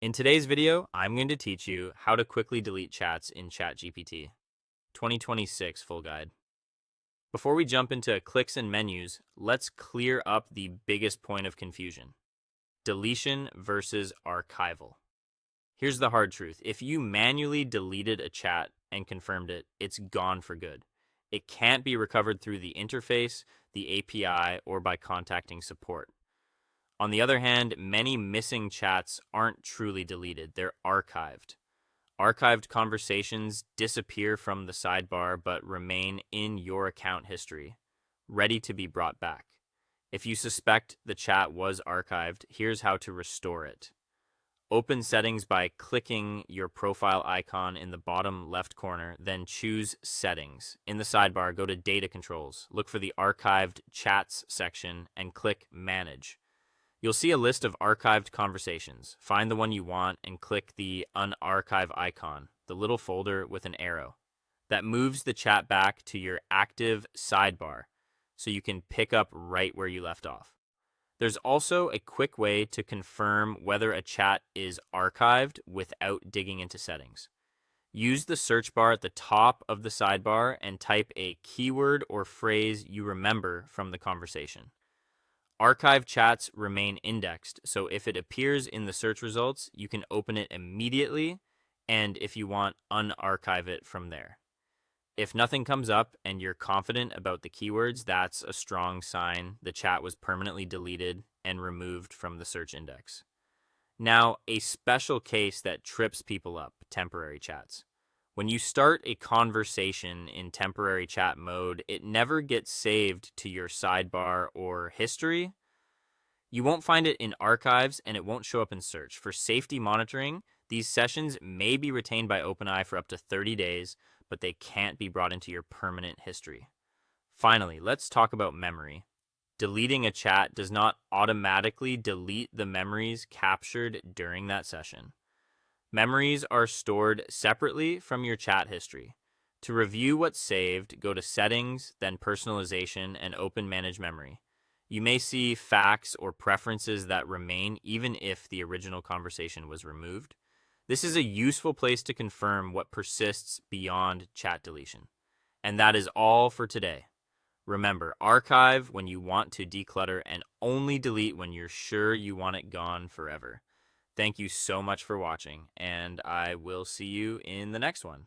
In today's video, I'm going to teach you how to quickly delete chats in ChatGPT. 2026 full guide. Before we jump into clicks and menus, let's clear up the biggest point of confusion. Deletion versus archival. Here's the hard truth. If you manually deleted a chat and confirmed it, it's gone for good. It can't be recovered through the interface, the API, or by contacting support. On the other hand, many missing chats aren't truly deleted, they're archived. Archived conversations disappear from the sidebar but remain in your account history, ready to be brought back. If you suspect the chat was archived, here's how to restore it. Open settings by clicking your profile icon in the bottom left corner, then choose Settings. In the sidebar, go to Data Controls, look for the Archived Chats section, and click Manage. You'll see a list of archived conversations. Find the one you want and click the Unarchive icon, the little folder with an arrow. That moves the chat back to your active sidebar, so you can pick up right where you left off. There's also a quick way to confirm whether a chat is archived without digging into settings. Use the search bar at the top of the sidebar and type a keyword or phrase you remember from the conversation. Archived chats remain indexed, so if it appears in the search results, you can open it immediately, and if you want, unarchive it from there. If nothing comes up and you're confident about the keywords, that's a strong sign the chat was permanently deleted and removed from the search index. Now, a special case that trips people up, temporary chats. When you start a conversation in temporary chat mode, it never gets saved to your sidebar or history. You won't find it in archives and it won't show up in search. For safety monitoring, these sessions may be retained by OpenAI for up to 30 days, but they can't be brought into your permanent history. Finally, let's talk about memory. Deleting a chat does not automatically delete the memories captured during that session. Memories are stored separately from your chat history. To review what's saved, go to Settings, then Personalization, and open Manage Memory. You may see facts or preferences that remain even if the original conversation was removed. This is a useful place to confirm what persists beyond chat deletion. And that is all for today. Remember, archive when you want to declutter and only delete when you're sure you want it gone forever. Thank you so much for watching, and I will see you in the next one.